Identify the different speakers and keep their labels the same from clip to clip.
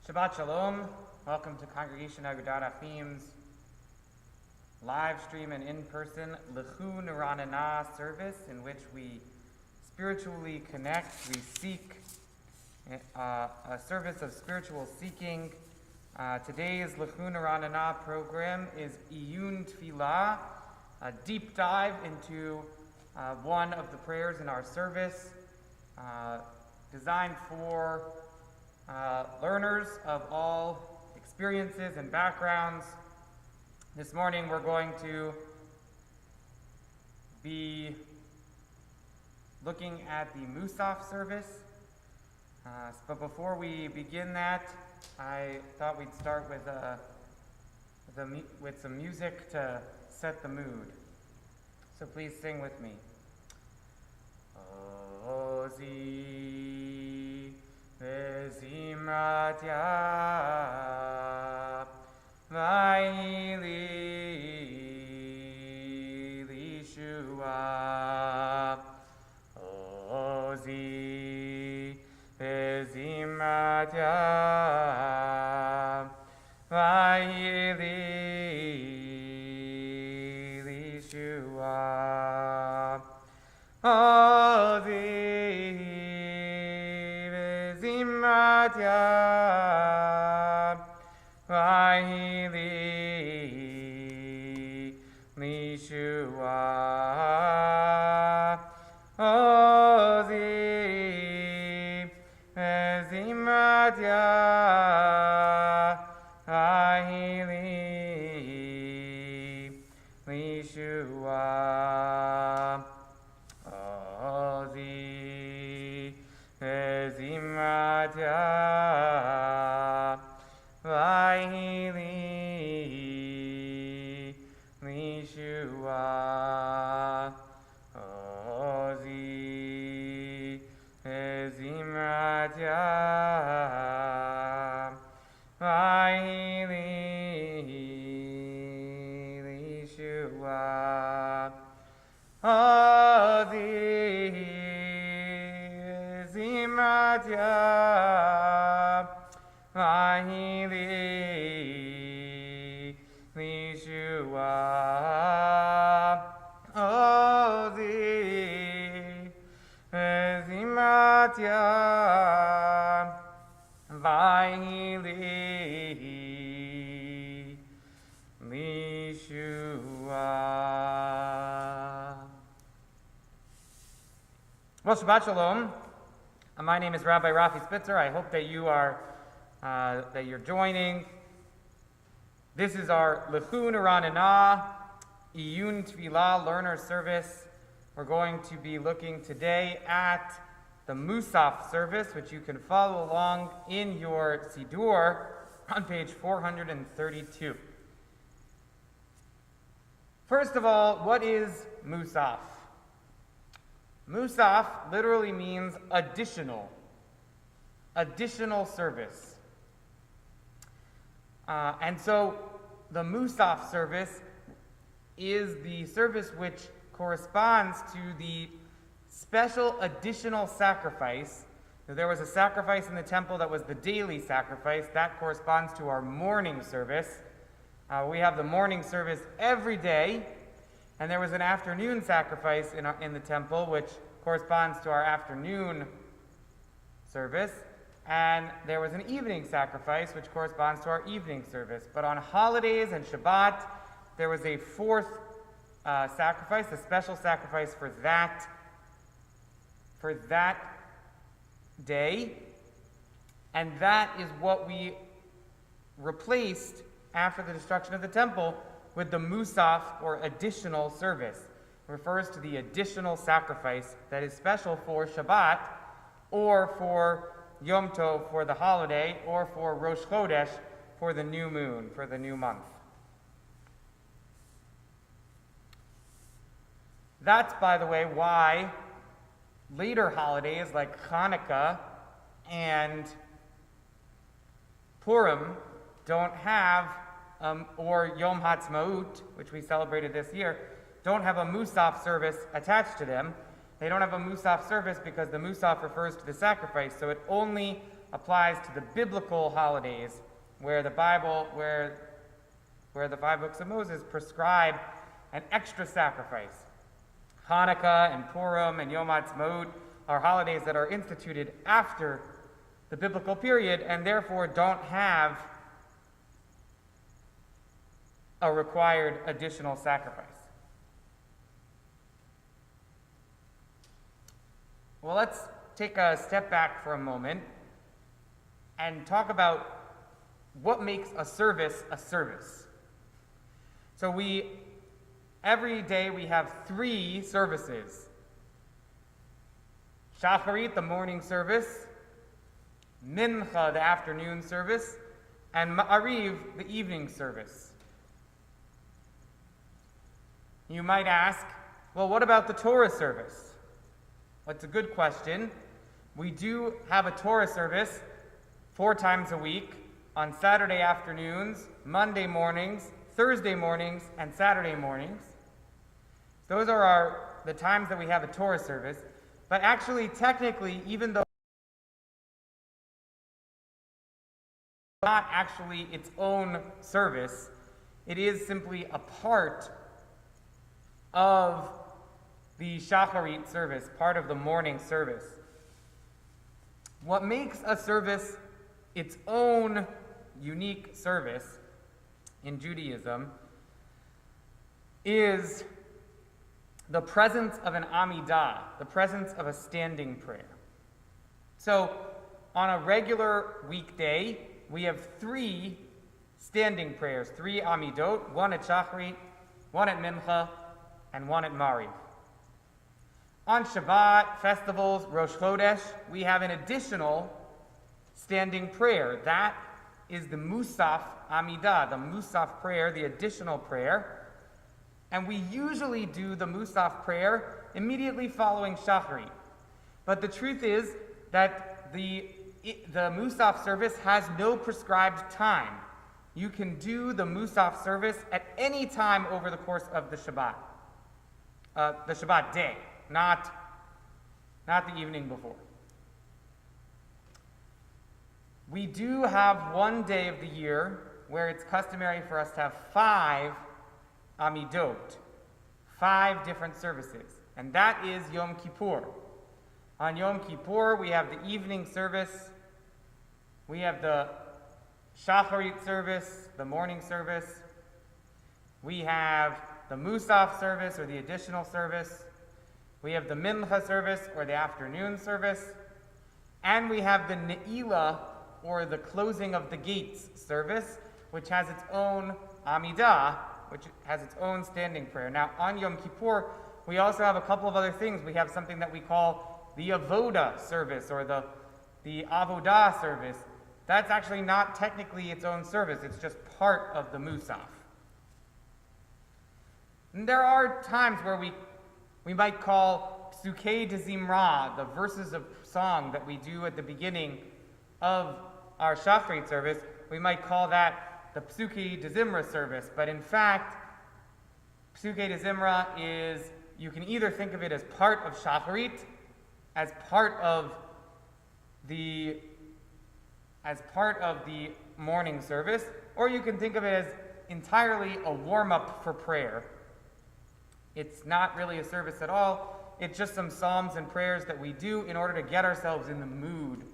Speaker 1: Shabbat Shalom. Welcome to Congregation Agudat Achim's live stream and in-person L'chun Ranana service in which we spiritually connect. We seek a service of spiritual seeking. Today's L'chun Ranana program is Iyun Tfilah, a deep dive into one of the prayers in our service, designed for learners of all experiences and backgrounds. This morning we're going to be looking at the Musaf service. But before we begin that, I thought we'd start with some music to set the mood. So please sing with me. Ozi Vezimrat ya Vayili Lishua Ozi Vezimrat ya Vayili Lishua Ozi Vezimrat ya Vayili Lishua Ozi Vezimrat ya Vayili Lishua Ozi Vezimrat ya Vayili Lishua Ozi Vezimrat ya Vayili Lishua Ozi Vezimrat ya Vayili Lishua Ozi Vezimrat ya Vayili Lishua. Well, Shabbat Shalom. My name is Rabbi Rafi Spitzer. I hope that you're joining. This is our L'chun Ranana Iyun Tfilah learner service. We're going to be looking today at the Musaf service, which you can follow along in your Siddur on page 432. First of all, what is Musaf? Musaf literally means additional service. And so the Musaf service is the service which corresponds to the special additional sacrifice. There was a sacrifice in the temple that was the daily sacrifice. That corresponds to our morning service. We have the morning service every day. And there was an afternoon sacrifice in the temple, which corresponds to our afternoon service. And there was an evening sacrifice, which corresponds to our evening service. But on holidays and Shabbat, there was a fourth sacrifice, a special sacrifice for that day. And that is what we replaced after the destruction of the temple with the Musaf, or additional service. It refers to the additional sacrifice that is special for Shabbat, or for Yom Tov, for the holiday, or for Rosh Chodesh, for the new moon, for the new month. That's, by the way, why later holidays like Hanukkah and Purim don't have, or Yom Ha'atzmaut, which we celebrated this year, don't have a Musaf service attached to them. They don't have a Musaf service because the Musaf refers to the sacrifice, so it only applies to the biblical holidays where the Bible, where the 5 books of Moses prescribe an extra sacrifice. Hanukkah and Purim and Yom Ha'atzmaut are holidays that are instituted after the biblical period and therefore don't have a required additional sacrifice. Well, let's take a step back for a moment and talk about what makes a service a service. So every day we have 3 services. Shacharit, the morning service, Mincha, the afternoon service, and Ma'ariv, the evening service. You might ask, well, what about the Torah service? Well, it's a good question. We do have a Torah service 4 times a week on Saturday afternoons, Monday mornings, Thursday mornings, and Saturday mornings. Those are the times that we have a Torah service. But actually, technically, even though it's not actually its own service, it is simply a part of the Shacharit service, part of the morning service. What makes a service its own unique service in Judaism is the presence of an Amidah, the presence of a standing prayer. So, on a regular weekday, we have 3 standing prayers, 3 Amidot, 1 at Shacharit, 1 at Mincha, and 1 at Mariv. On Shabbat, festivals, Rosh Chodesh, we have an additional standing prayer. That is the Musaf Amidah, the Musaf prayer, the additional prayer. And we usually do the Musaf prayer immediately following Shacharit. But the truth is that the Musaf service has no prescribed time. You can do the Musaf service at any time over the course of the Shabbat day, not the evening before. We do have one day of the year where it's customary for us to have 5 Amidot, 5 different services, and that is Yom Kippur. On Yom Kippur, we have the evening service, we have the Shacharit service, the morning service, we have the Musaf service, or the additional service, we have the Mincha service, or the afternoon service, and we have the Ne'ilah, or the closing of the gates service, which has its own Amidah, which has its own standing prayer. Now, on Yom Kippur, we also have a couple of other things. We have something that we call the Avodah service, or the Avodah service. That's actually not technically its own service. It's just part of the Musaf. And there are times where we might call Psukei de Zimra, the verses of song that we do at the beginning of our Shacharit service, we might call that the Psukei de Zimra service. But in fact, Psukei de Zimra is, you can either think of it as part of Shacharit, as part of the morning service, or you can think of it as entirely a warm-up for prayer. It's not really a service at all. It's just some psalms and prayers that we do in order to get ourselves in the mood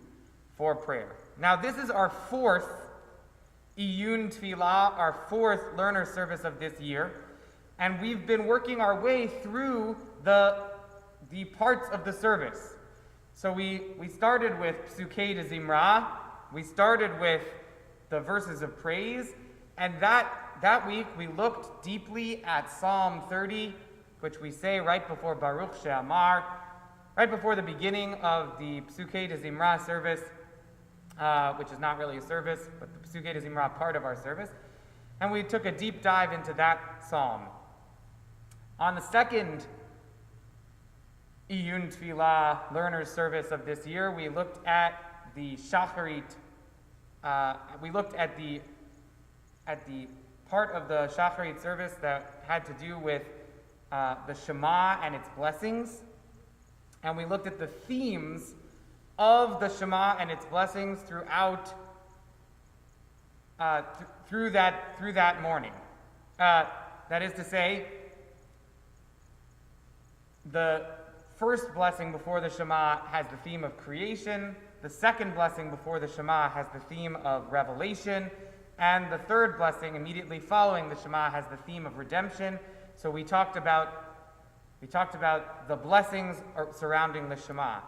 Speaker 1: for prayer. Now, this is our 4th Iyun Tfilah, our 4th learner service of this year, and we've been working our way through the parts of the service. So we started with Psukei de Zimra, we started with the verses of praise, and that week we looked deeply at Psalm 30, which we say right before Baruch She'amar, right before the beginning of the Psukei de Zimra service, which is not really a service, but the Psukei de Zimra part of our service. And we took a deep dive into that psalm. On the 2nd Iyun Tfilah learners service of this year, we looked at the Shacharit, we looked at the part of the Shacharit service that had to do with the Shema and its blessings. And we looked at the themes of the Shema and its blessings throughout through that morning. That is to say, the first blessing before the Shema has the theme of creation, the second blessing before the Shema has the theme of revelation, and the third blessing immediately following the Shema has the theme of redemption. So we talked about the blessings surrounding the Shema.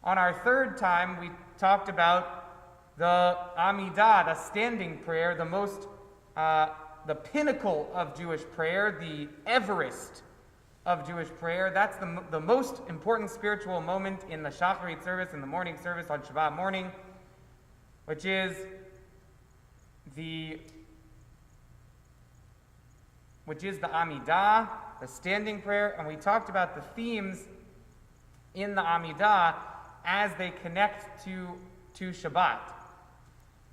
Speaker 1: On our third time, we talked about the Amidah, the standing prayer, the pinnacle of Jewish prayer, the Everest of Jewish prayer. That's the most important spiritual moment in the Shacharit service, in the morning service on Shabbat morning, which is the Amidah, the standing prayer, and we talked about the themes in the Amidah as they connect to Shabbat.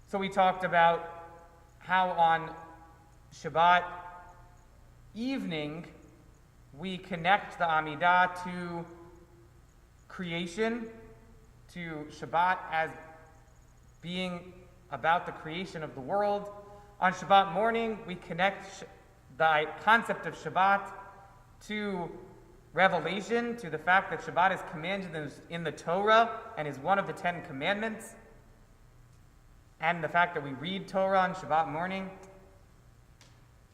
Speaker 1: So we talked about how on Shabbat evening we connect the Amidah to creation, to Shabbat as being about the creation of the world. On Shabbat morning, we connect the concept of Shabbat to revelation, to the fact that Shabbat is commanded in the Torah and is one of the 10 commandments, and the fact that we read Torah on Shabbat morning.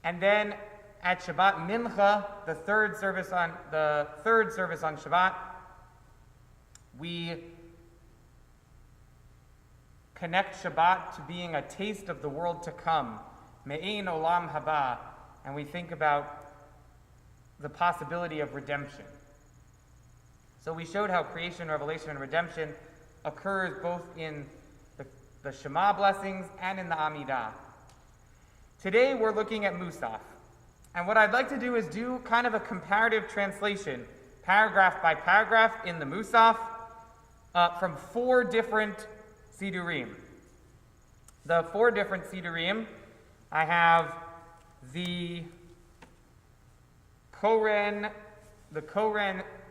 Speaker 1: And then at Shabbat Mincha, the third service on Shabbat, we connect Shabbat to being a taste of the world to come, Me'ein Olam Haba, and we think about the possibility of redemption. So we showed how creation, revelation, and redemption occurs both in the Shema blessings and in the Amidah. Today we're looking at Musaf. And what I'd like to do is do kind of a comparative translation, paragraph by paragraph in the Musaf, from 4 different Sidurim. The 4 different Sidurim, I have the Koren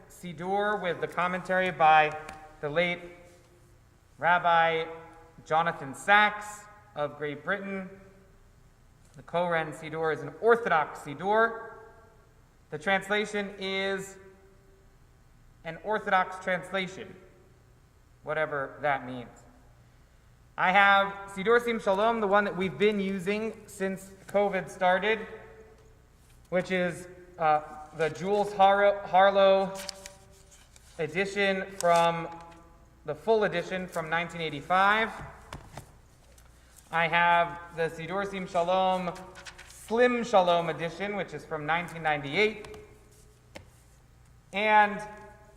Speaker 1: Sidur with the commentary by the late Rabbi Jonathan Sacks of Great Britain. The Koren Sidur is an Orthodox Sidur. The translation is an Orthodox translation, whatever that means. I have Sidur Sim Shalom, the one that we've been using since COVID started, which is the Jules Harlow edition from the full edition from 1985. I have the Sidur Sim Shalom Slim Shalom edition, which is from 1998. And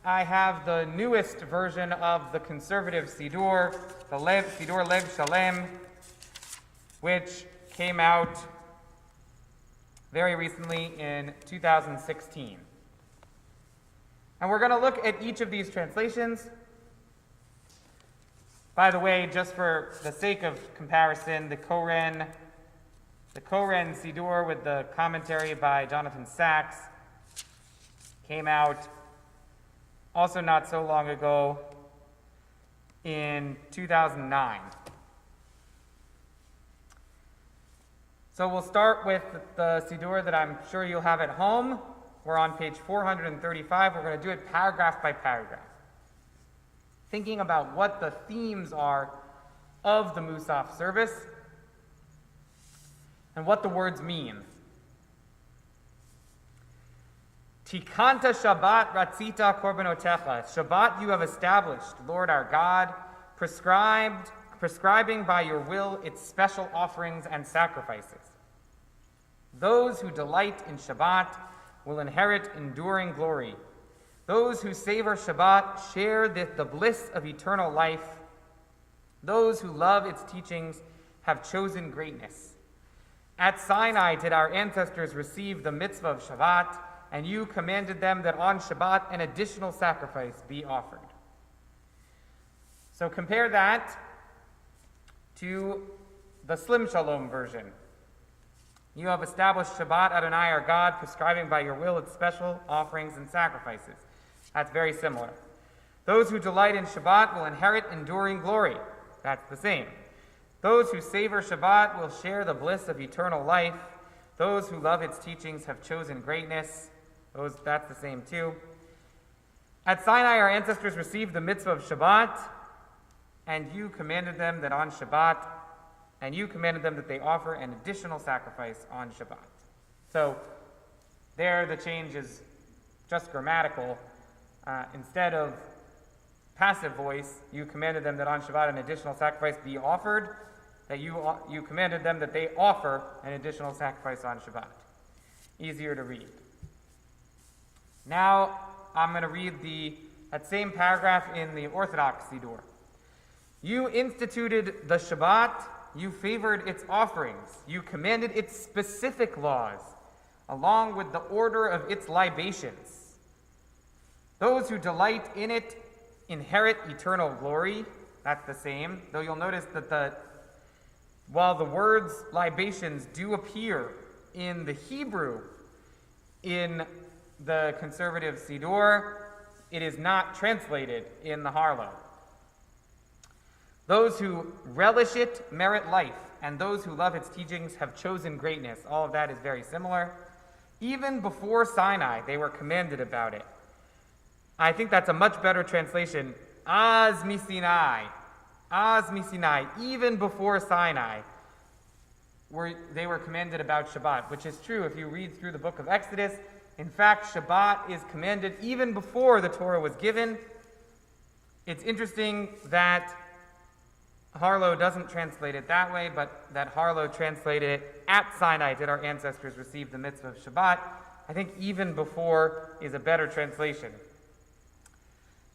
Speaker 1: I have the newest version of the conservative Sidur, the Sidur Lev Shalem, which came out very recently in 2016. And we're going to look at each of these translations. By the way, just for the sake of comparison, the Koren Sidur with the commentary by Jonathan Sacks came out also not so long ago in 2009. So we'll start with the Sidur that I'm sure you'll have at home. We're on page 435. We're going to do it paragraph by paragraph, thinking about what the themes are of the Musaf service and what the words mean. Tikanta Shabbat Ratzita Korbanotecha. Shabbat you have established, Lord our God, prescribing by your will its special offerings and sacrifices. Those who delight in Shabbat will inherit enduring glory. Those who savor Shabbat share the bliss of eternal life. Those who love its teachings have chosen greatness. At Sinai did our ancestors receive the mitzvah of Shabbat, and you commanded them that on Shabbat an additional sacrifice be offered. So compare that to the Slim Shalom version. You have established Shabbat Adonai our God, prescribing by your will its special offerings and sacrifices. That's very similar. Those who delight in Shabbat will inherit enduring glory. That's the same. Those who savor Shabbat will share the bliss of eternal life. Those who love its teachings have chosen greatness. That's the same too. At Sinai, our ancestors received the mitzvah of Shabbat, and you commanded them that on Shabbat, and you commanded them that they offer an additional sacrifice on Shabbat. So there the change is just grammatical. Instead of passive voice, you commanded them that on Shabbat an additional sacrifice be offered, that you commanded them that they offer an additional sacrifice on Shabbat. Easier to read. Now I'm going to read that same paragraph in the Orthodox Siddur. You instituted the Shabbat, you favored its offerings, you commanded its specific laws, along with the order of its libations. Those who delight in it inherit eternal glory. That's the same, though you'll notice that while the words libations do appear in the Hebrew in the conservative Siddur, it is not translated in the Harlow. Those who relish it merit life, and those who love its teachings have chosen greatness. All of that is very similar. Even before Sinai, they were commanded about it. I think that's a much better translation. Az misinai. Az misinai. Even before Sinai, they were commanded about Shabbat, which is true if you read through the book of Exodus. In fact, Shabbat is commanded even before the Torah was given. It's interesting that Harlow doesn't translate it that way, but that Harlow translated it, at Sinai did our ancestors receive the mitzvah of Shabbat. I think even before is a better translation.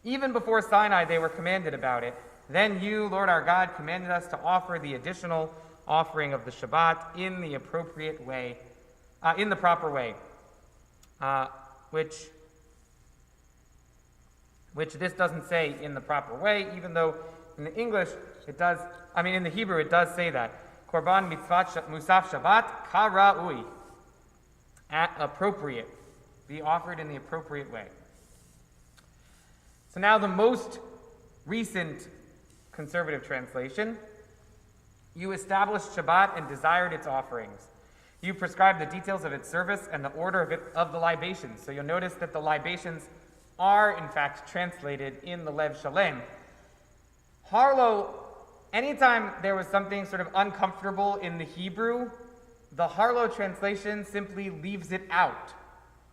Speaker 1: Even before Sinai, they were commanded about it. Then you, Lord our God, commanded us to offer the additional offering of the Shabbat in the appropriate way, in the proper way, which this doesn't say in the proper way, even though in the English it does, in the Hebrew it does say that. Korban mitzvat musaf Shabbat kara'ui. Appropriate. Be offered in the appropriate way. So now the most recent conservative translation. You established Shabbat and desired its offerings. You prescribed the details of its service and the order of the libations. So you'll notice that the libations are, in fact, translated in the Lev Shalem. Harlow, anytime there was something sort of uncomfortable in the Hebrew, the Harlow translation simply leaves it out.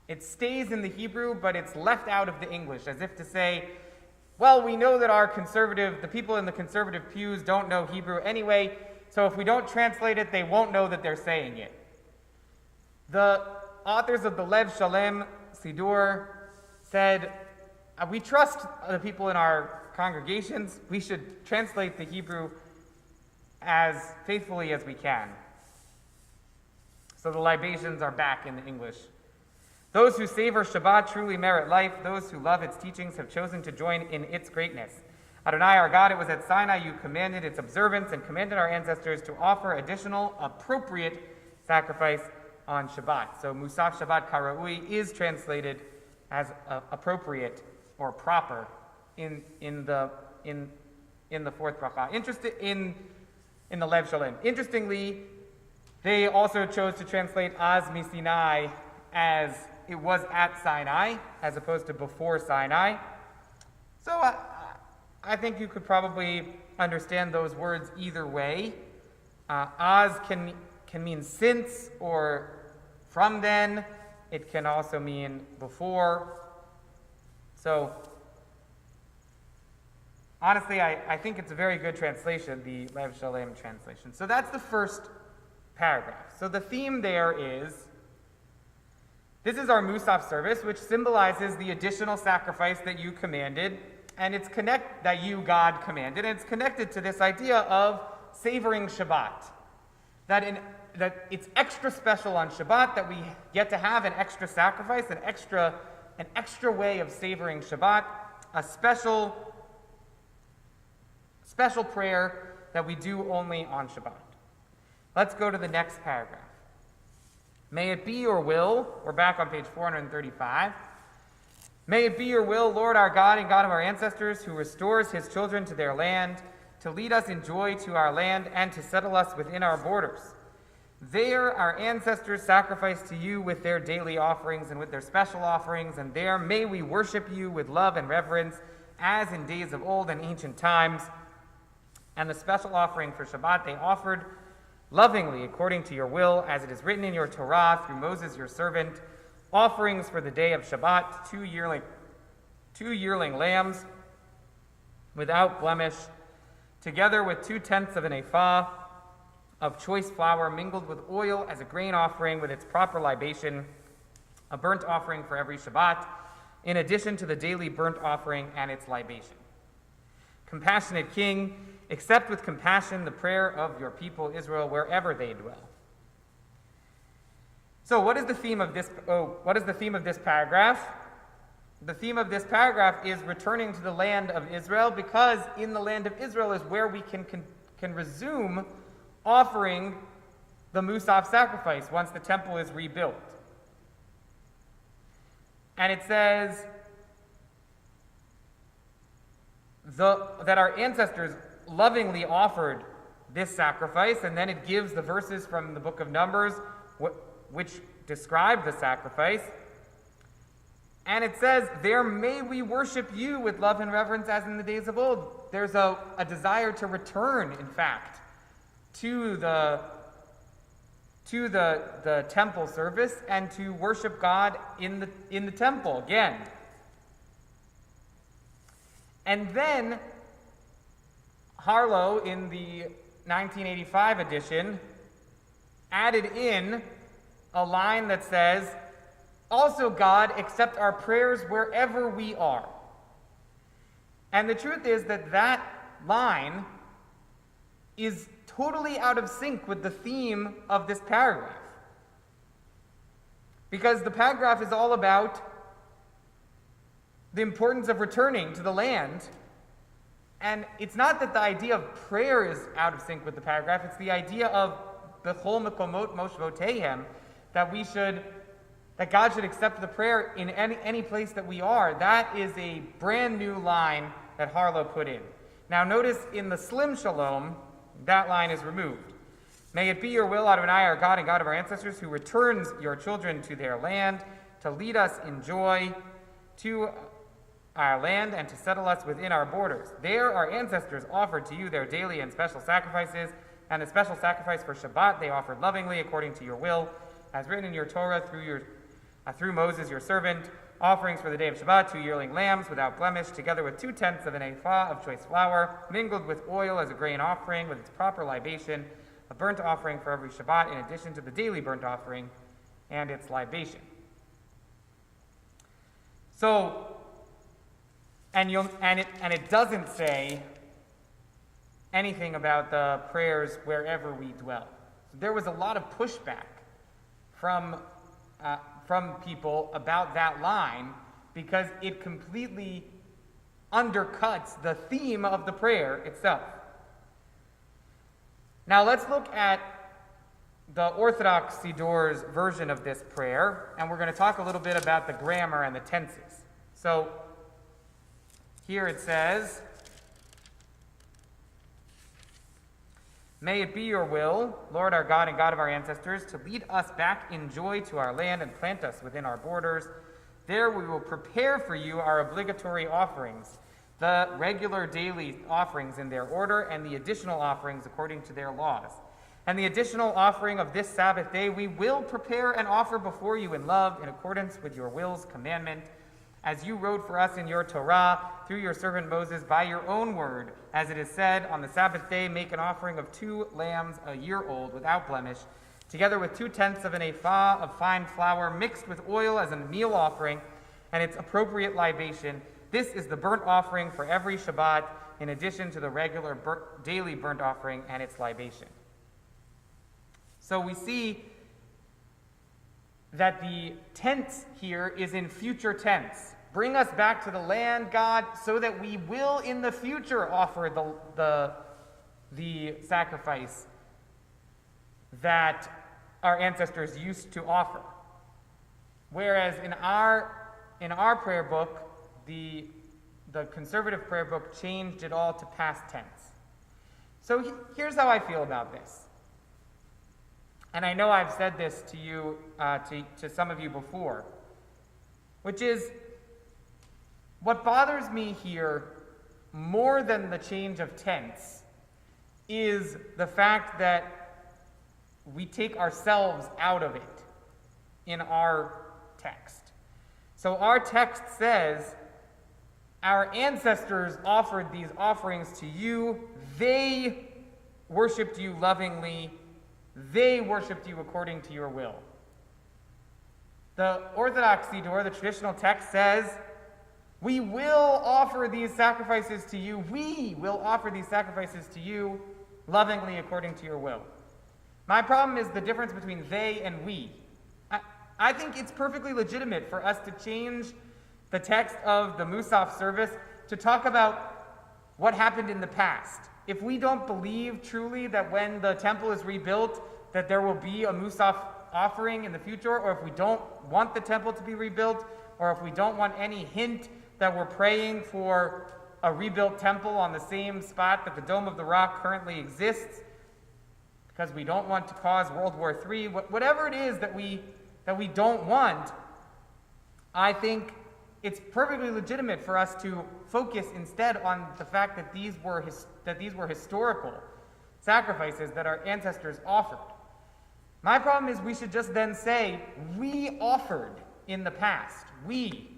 Speaker 1: It stays in the Hebrew, but it's left out of the English, as if to say, well, we know that the people in the conservative pews don't know Hebrew anyway, so if we don't translate it, they won't know that they're saying it. The authors of the Lev Shalem Siddur said, we trust the people in our congregations. We should translate the Hebrew as faithfully as we can. So the libations are back in the English. Those who savor Shabbat truly merit life. Those who love its teachings have chosen to join in its greatness. Adonai, our God, it was at Sinai you commanded its observance and commanded our ancestors to offer additional appropriate sacrifice on Shabbat. So Musaf Shabbat Kara'ui is translated as appropriate or proper in the fourth bracha. In the Lev Shalem. Interestingly, they also chose to translate Az Misinai as it was at Sinai, as opposed to before Sinai. So I think you could probably understand those words either way. Az can mean since or from then. It can also mean before. So honestly, I think it's a very good translation, the Lev Shalem translation. So that's the first paragraph. So the theme there is, this is our Musaf service, which symbolizes the additional sacrifice that you commanded, and that you, God, commanded, and it's connected to this idea of savoring Shabbat. That it's extra special on Shabbat, that we get to have an extra sacrifice, an extra way of savoring Shabbat, a special prayer that we do only on Shabbat. Let's go to the next paragraph. May it be your will, we're back on page 435, May it be your will, Lord our God and God of our ancestors, who restores his children to their land, to lead us in joy to our land and to settle us within our borders. There our ancestors sacrificed to you with their daily offerings and with their special offerings, and there may we worship you with love and reverence, as in days of old and ancient times. And the special offering for Shabbat they offered lovingly according to your will, as it is written in your Torah through Moses your servant, offerings for the day of Shabbat, two yearling lambs without blemish, together with 2/10 of an ephah of choice flour mingled with oil as a grain offering with its proper libation, a burnt offering for every Shabbat, in addition to the daily burnt offering and its libation. Compassionate King, accept with compassion the prayer of your people Israel wherever they dwell. So what is the theme of this paragraph? The theme of this paragraph is returning to the land of Israel, because in the land of Israel is where we can resume offering the Musaf sacrifice once the temple is rebuilt. And it says that our ancestors lovingly offered this sacrifice, and then it gives the verses from the book of Numbers which describe the sacrifice. And it says, there may we worship you with love and reverence as in the days of old. There's a desire to return, in fact, to the temple service and to worship God in the temple again. And then Harlow, in the 1985 edition, added in a line that says, also, God, accept our prayers wherever we are. And the truth is that line is totally out of sync with the theme of this paragraph. Because the paragraph is all about the importance of returning to the land. And it's not that the idea of prayer is out of sync with the paragraph, it's the idea of Bechol Mekomot Moshvotehem, that God should accept the prayer in any place that we are. That is a brand new line that Harlow put in. Now notice in the Slim Shalom, that line is removed. May it be your will, Adonai, our God and God of our ancestors, who returns your children to their land, to lead us in joy to our land and to settle us within our borders. There our ancestors offered to you their daily and special sacrifices, and the special sacrifice for Shabbat they offered lovingly according to your will, as written in your Torah through Moses your servant, offerings for the day of Shabbat, 2 yearling lambs without blemish, together with 2/10 of an ephah of choice flour, mingled with oil as a grain offering with its proper libation, a burnt offering for every Shabbat, in addition to the daily burnt offering and its libation. So, and it doesn't say anything about the prayers wherever we dwell. So there was a lot of pushback from people about that line, because it completely undercuts the theme of the prayer itself. Now let's look at the Orthodox Sidur's version of this prayer, and we're going to talk a little bit about the grammar and the tenses. So here it says, may it be your will, Lord our God and God of our ancestors, to lead us back in joy to our land and plant us within our borders. There we will prepare for you our obligatory offerings, the regular daily offerings in their order, and the additional offerings according to their laws. And the additional offering of this Sabbath day we will prepare and offer before you in love, in accordance with your will's commandment, as you wrote for us in your Torah, through your servant Moses, by your own word, as it is said, on the Sabbath day make an offering of 2 lambs a year old without blemish, together with 2/10 of an ephah of fine flour mixed with oil as a meal offering, and its appropriate libation. This is the burnt offering for every Shabbat, in addition to the regular daily burnt offering and its libation. So we see that the tense here is in future tense. Bring us back to the land, God, so that we will in the future offer the sacrifice that our ancestors used to offer. Whereas in in our prayer book, the conservative prayer book changed it all to past tense. So here's how I feel about this. And I know I've said this to you, to some of you before, which is what bothers me here more than the change of tense is the fact that we take ourselves out of it in our text. So our text says, our ancestors offered these offerings to you. They worshipped you lovingly. They worshipped you according to your will. The Orthodox Siddur, the traditional text, says, we will offer these sacrifices to you. We will offer these sacrifices to you lovingly according to your will. My problem is the difference between they and we. I think it's perfectly legitimate for us to change the text of the Musaf service to talk about what happened in the past. If we don't believe truly that when the temple is rebuilt that there will be a Musaf offering in the future, or if we don't want the temple to be rebuilt, or if we don't want any hint that we're praying for a rebuilt temple on the same spot that the Dome of the Rock currently exists, because we don't want to cause World War III, whatever it is that we don't want, I think it's perfectly legitimate for us to focus instead on the fact that these were historical sacrifices that our ancestors offered. My problem is we should just then say, we offered in the past. We.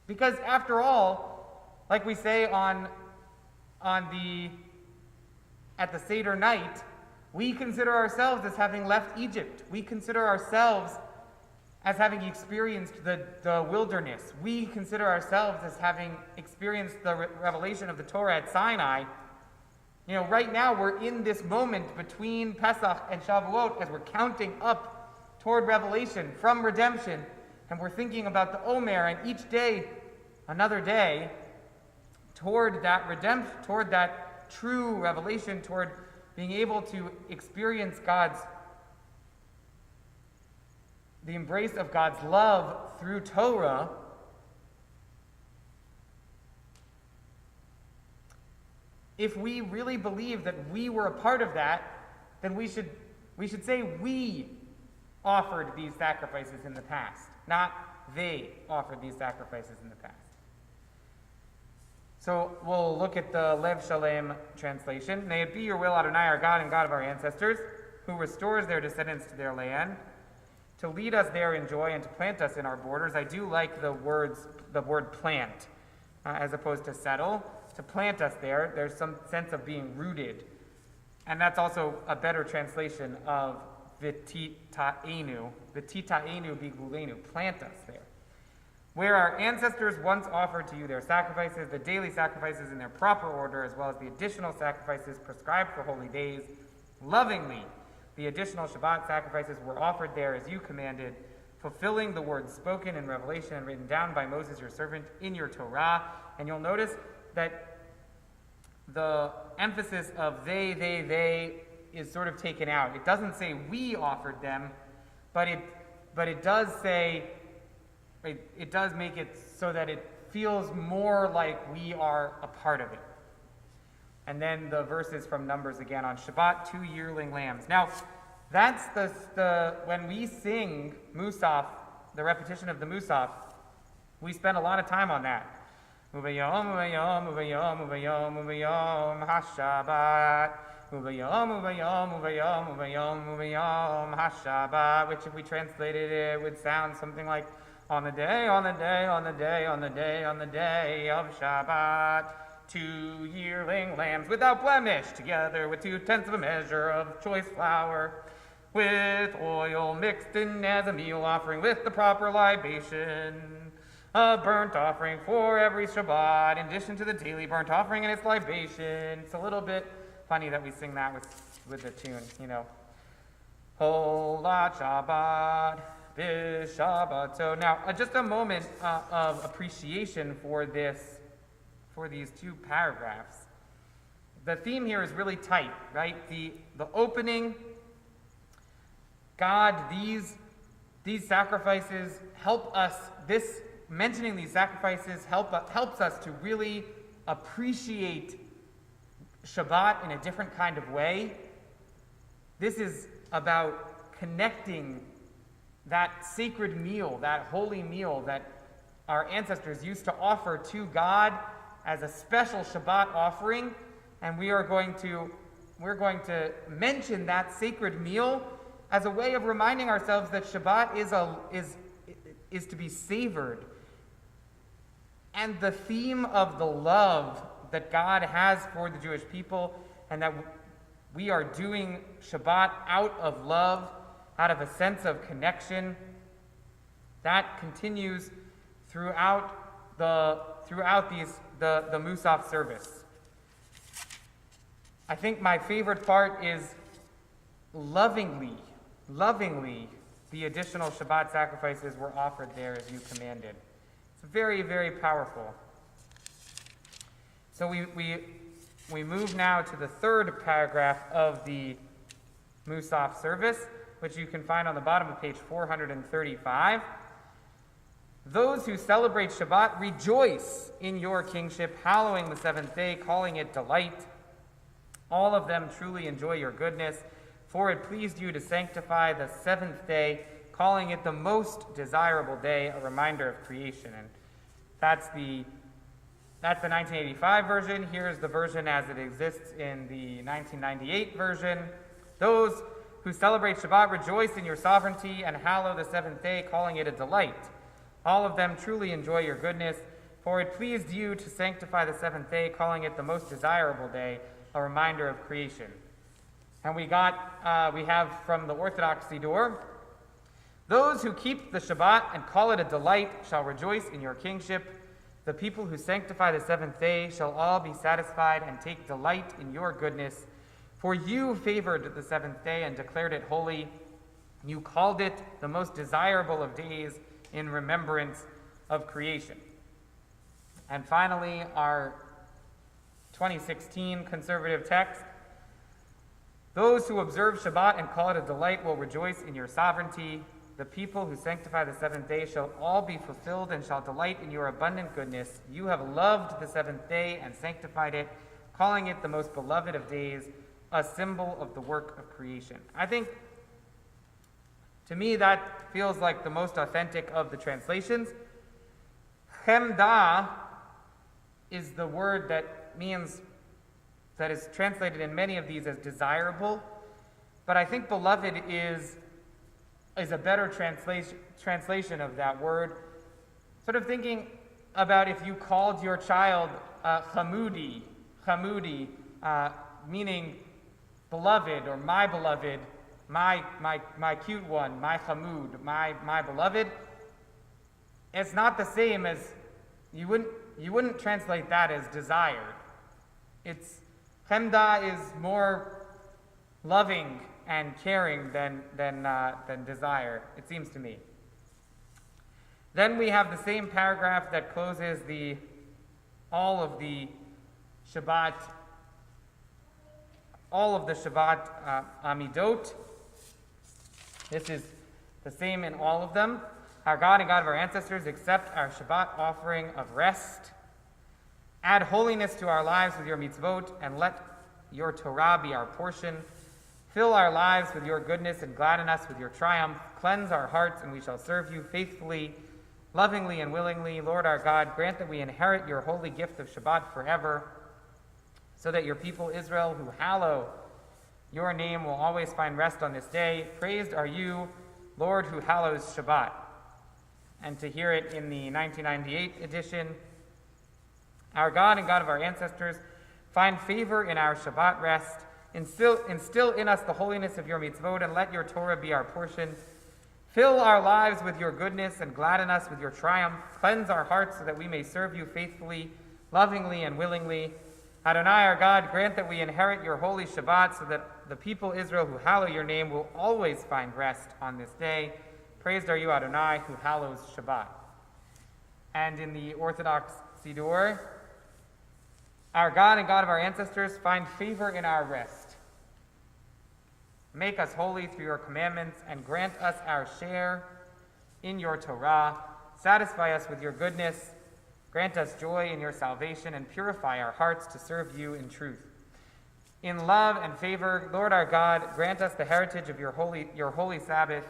Speaker 1: Because after all, like we say at the Seder night, we consider ourselves as having left Egypt. We consider ourselves as having experienced the wilderness. We consider ourselves as having experienced the revelation of the Torah at Sinai. Right now we're in this moment between Pesach and Shavuot as we're counting up toward revelation from redemption, and we're thinking about the Omer, and each day, another day, toward that redemption, toward that true revelation, toward being able to experience the embrace of God's love through Torah. If we really believe that we were a part of that, then we should say we offered these sacrifices in the past, not they offered these sacrifices in the past. So we'll look at the Lev Shalem translation. May it be your will, Adonai, our God and God of our ancestors, who restores their descendants to their land, to lead us there in joy and to plant us in our borders. I do like the word plant, as opposed to settle. To plant us there, there's some sense of being rooted. And that's also a better translation of V'titaenu bigulenu, plant us there. Where our ancestors once offered to you their sacrifices, the daily sacrifices in their proper order, as well as the additional sacrifices prescribed for holy days, lovingly, the additional Shabbat sacrifices were offered there as you commanded, fulfilling the words spoken in Revelation and written down by Moses your servant in your Torah. And you'll notice that the emphasis of they is sort of taken out. It doesn't say we offered them, but it does say, it does make it so that it feels more like we are a part of it. And then the verses from Numbers again on Shabbat, 2 yearling lambs. Now, that's when we sing Musaf, the repetition of the Musaf, we spend a lot of time on that. Uvayom, uvayom, uvayom, uvayom, uvayom, hashabat. Uvayom, uvayom, uvayom, uvayom, uvayom, hashabat. Which if we translated it would sound something like, on the day, on the day, on the day, on the day, on the day of Shabbat, 2 yearling lambs without blemish, together with 2/10 of a measure of choice flour, with oil mixed in as a meal offering, with the proper libation, a burnt offering for every Shabbat, in addition to the daily burnt offering and its libation. It's a little bit funny that we sing that with the tune, Holat Shabbat, B'Shabbat. So now, just a moment of appreciation for these two paragraphs. The theme here is really tight, right? The opening, God, these sacrifices help us, this mentioning these sacrifices helps us to really appreciate Shabbat in a different kind of way. This is about connecting that sacred meal, that holy meal that our ancestors used to offer to God as a special Shabbat offering, and we're going to mention that sacred meal as a way of reminding ourselves that Shabbat is to be savored. And the theme of the love that God has for the Jewish people, and that we are doing Shabbat out of love, out of a sense of connection, that continues throughout the Musaf service. I think my favorite part is lovingly, the additional Shabbat sacrifices were offered there as you commanded. It's very, very powerful. So we move now to the third paragraph of the Musaf service, which you can find on the bottom of page 435. Those who celebrate Shabbat rejoice in your kingship, hallowing the seventh day, calling it delight. All of them truly enjoy your goodness, for it pleased you to sanctify the seventh day, calling it the most desirable day, a reminder of creation. And that's the 1985 version. Here's the version as it exists in the 1998 version. Those who celebrate Shabbat rejoice in your sovereignty and hallow the seventh day, calling it a delight. All of them truly enjoy your goodness, for it pleased you to sanctify the seventh day, calling it the most desirable day, a reminder of creation. And we have from the Orthodox Siddur, those who keep the Shabbat and call it a delight shall rejoice in your kingship. The people who sanctify the seventh day shall all be satisfied and take delight in your goodness. For you favored the seventh day and declared it holy. You called it the most desirable of days in remembrance of creation. And finally, our 2016 conservative text. Those who observe Shabbat and call it a delight will rejoice in your sovereignty. The people who sanctify the seventh day shall all be fulfilled and shall delight in your abundant goodness. You have loved the seventh day and sanctified it, calling it the most beloved of days, a symbol of the work of creation. I think, to me, that feels like the most authentic of the translations. Chemda is the word that is translated in many of these as desirable, but I think beloved is a better translation of that word. Sort of thinking about if you called your child Hamudi, meaning beloved or my beloved, my cute one, my Hamud, my beloved. It's not the same as you wouldn't translate that as desired. It's Chemda is more loving and caring than desire, it seems to me. Then we have the same paragraph that closes all of the Shabbat Amidot. This is the same in all of them. Our God and God of our ancestors, accept our Shabbat offering of rest. Add holiness to our lives with your mitzvot, and let your Torah be our portion. Fill our lives with your goodness and gladden us with your triumph. Cleanse our hearts, and we shall serve you faithfully, lovingly, and willingly. Lord our God, grant that we inherit your holy gift of Shabbat forever, so that your people Israel, who hallow your name, will always find rest on this day. Praised are you, Lord, who hallows Shabbat. And to hear it in the 1998 edition, our God and God of our ancestors, find favor in our Shabbat rest. Instill in us the holiness of your mitzvot, and let your Torah be our portion. Fill our lives with your goodness, and gladden us with your triumph. Cleanse our hearts so that we may serve you faithfully, lovingly, and willingly. Adonai, our God, grant that we inherit your holy Shabbat, so that the people Israel who hallow your name will always find rest on this day. Praised are you, Adonai, who hallows Shabbat. And in the Orthodox Siddur, our God and God of our ancestors, find favor in our rest. Make us holy through your commandments, and grant us our share in your Torah. satisfy us with your goodness, grant us joy in your salvation, and purify our hearts to serve you in truth. In love and favor, Lord our God, grant us the heritage of your holy Sabbath,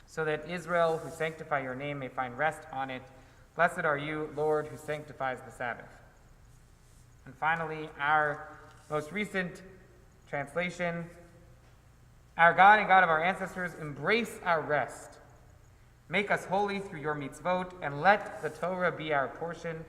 Speaker 1: so that Israel, who sanctify your name, may find rest on it. Blessed are you, Lord, who sanctifies the Sabbath. And finally, our most recent translation, our God and God of our ancestors, embrace our rest. Make us holy through your mitzvot, and let the Torah be our portion.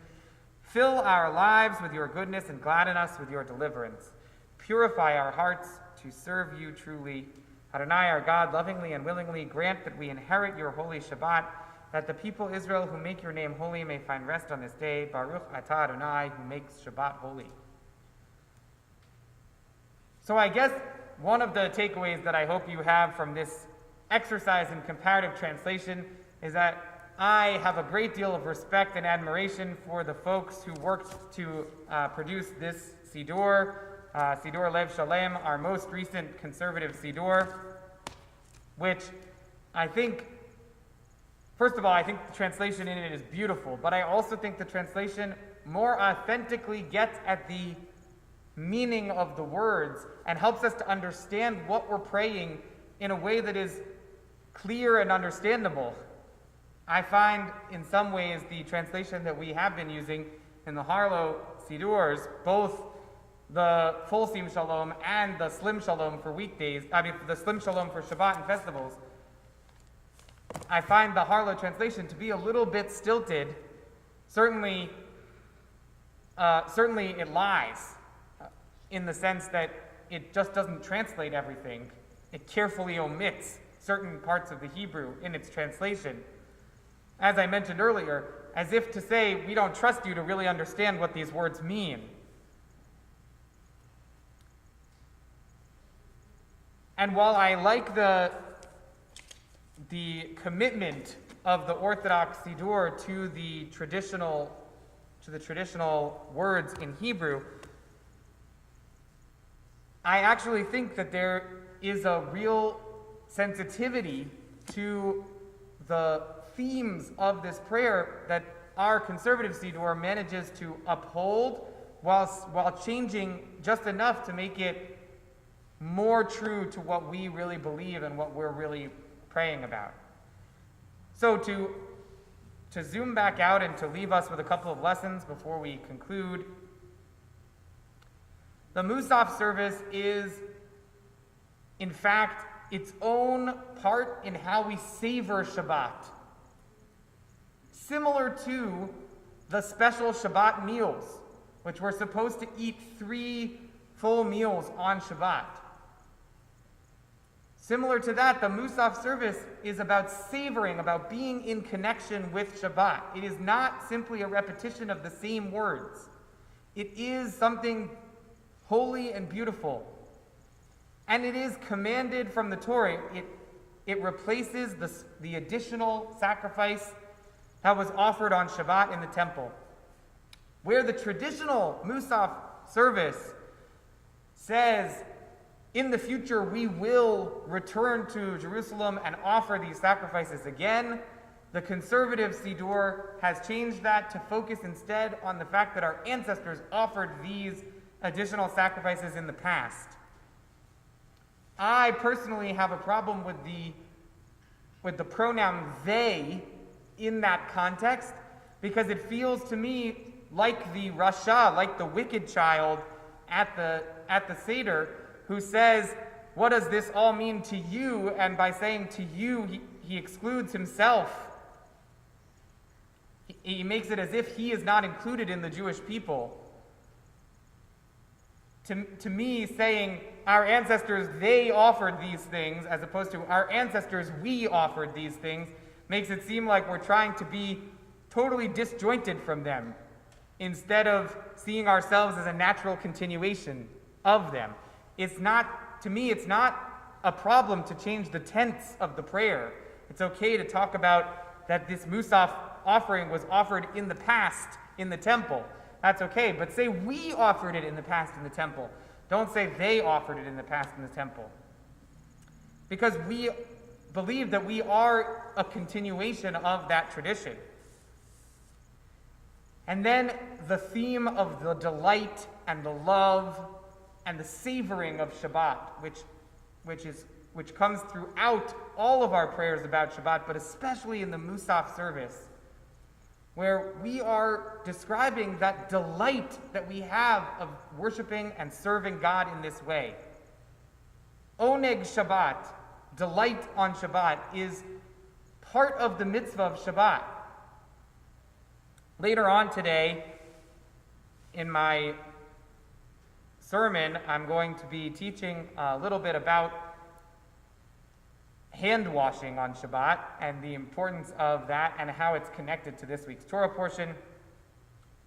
Speaker 1: Fill our lives with your goodness and gladden us with your deliverance. Purify our hearts to serve you truly. Adonai, our God, lovingly and willingly grant that we inherit your holy Shabbat, that the people Israel who make your name holy may find rest on this day. Baruch atah Adonai, who makes Shabbat holy. So I guess one of the takeaways that I hope you have from this exercise in comparative translation is that I have a great deal of respect and admiration for the folks who worked to produce this Siddur, Siddur Lev Shalem, our most recent conservative Siddur, which I think, first of all, I think the translation in it is beautiful, but I also think the translation more authentically gets at the meaning of the words and helps us to understand what we're praying in a way that is clear and understandable. I find in some ways the translation that we have been using in the Harlow Siddurs, both the full Sim Shalom and the Slim Shalom for weekdays, the Slim Shalom for Shabbat and festivals, I find the Harlow translation to be a little bit stilted. Certainly it lies in the sense that it just doesn't translate everything. It carefully omits certain parts of the Hebrew in its translation. As I mentioned earlier, as if to say, we don't trust you to really understand what these words mean. And while I like the commitment of the Orthodox Siddur to the traditional words in Hebrew, I actually think that there is a real sensitivity to the themes of this prayer that our conservative Siddur manages to uphold while changing just enough to make it more true to what we really believe and what we're really praying about. So to zoom back out and to leave us with a couple of lessons before we conclude, the Musaf service is, in fact, its own part in how we savor Shabbat. Similar to the special Shabbat meals, which we're supposed to eat 3 full meals on Shabbat. Similar to that, the Musaf service is about savoring, about being in connection with Shabbat. It is not simply a repetition of the same words. It is something holy and beautiful. And it is commanded from the Torah. It replaces the additional sacrifice that was offered on Shabbat in the temple. Where the traditional Musaf service says, in the future we will return to Jerusalem and offer these sacrifices again, the conservative Siddur has changed that to focus instead on the fact that our ancestors offered these additional sacrifices in the past. I personally have a problem with the pronoun they in that context, because it feels to me like the Rasha, like the wicked child at the Seder, who says, what does this all mean to you? And by saying to you, he excludes himself. He makes it as if he is not included in the Jewish people. To me, saying our ancestors, they offered these things, as opposed to our ancestors, we offered these things, makes it seem like we're trying to be totally disjointed from them, instead of seeing ourselves as a natural continuation of them. To me, it's not a problem to change the tense of the prayer. It's okay to talk about that this Musaf offering was offered in the past in the temple. That's okay, but say we offered it in the past in the temple. Don't say they offered it in the past in the temple. Because believe that we are a continuation of that tradition. And then the theme of the delight and the love and the savoring of Shabbat, which comes throughout all of our prayers about Shabbat, but especially in the Musaf service, where we are describing that delight that we have of worshiping and serving God in this way. Oneg Shabbat, delight on Shabbat, is part of the mitzvah of Shabbat. Later on today, in my sermon, I'm going to be teaching a little bit about hand washing on Shabbat and the importance of that and how it's connected to this week's Torah portion.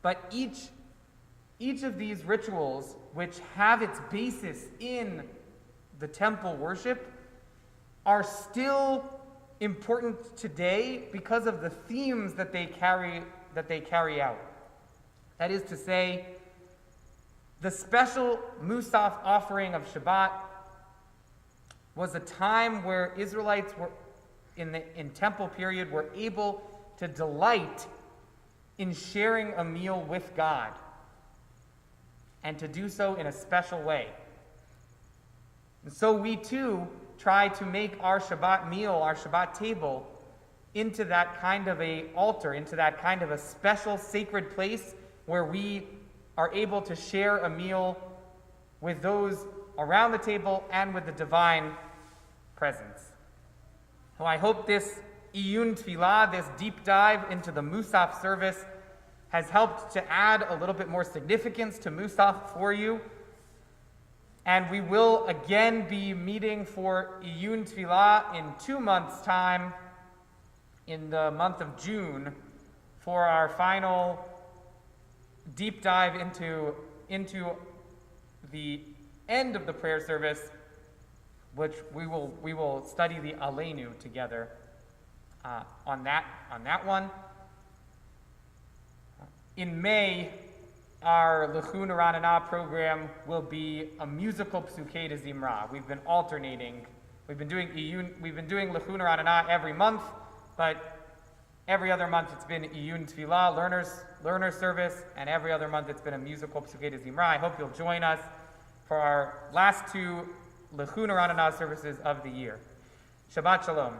Speaker 1: But each of these rituals, which have its basis in the temple worship, are still important today because of the themes that they carry out. That is to say, the special Musaf offering of Shabbat was a time where Israelites were in temple period were able to delight in sharing a meal with God, and to do so in a special way. And so we too try to make our Shabbat meal, our Shabbat table, into that kind of a altar, into that kind of a special sacred place where we are able to share a meal with those around the table and with the divine presence. So I hope this Iyun Tefillah, this deep dive into the Musaf service, has helped to add a little bit more significance to Musaf for you. And we will again be meeting for Iyun Tefillah in 2 months' time, in the month of June, for our final deep dive into the end of the prayer service, which we will study the Aleinu together on that one. In May, our Lechun Ranana program will be a musical Psukei de Zimra. We've been alternating. We've been doing Lechun Ranana every month, but every other month it's been Iyun Tefillah, learner service, and every other month it's been a musical Psukei de Zimra. I hope you'll join us for our last 2 Lechun Ranana services of the year. Shabbat Shalom.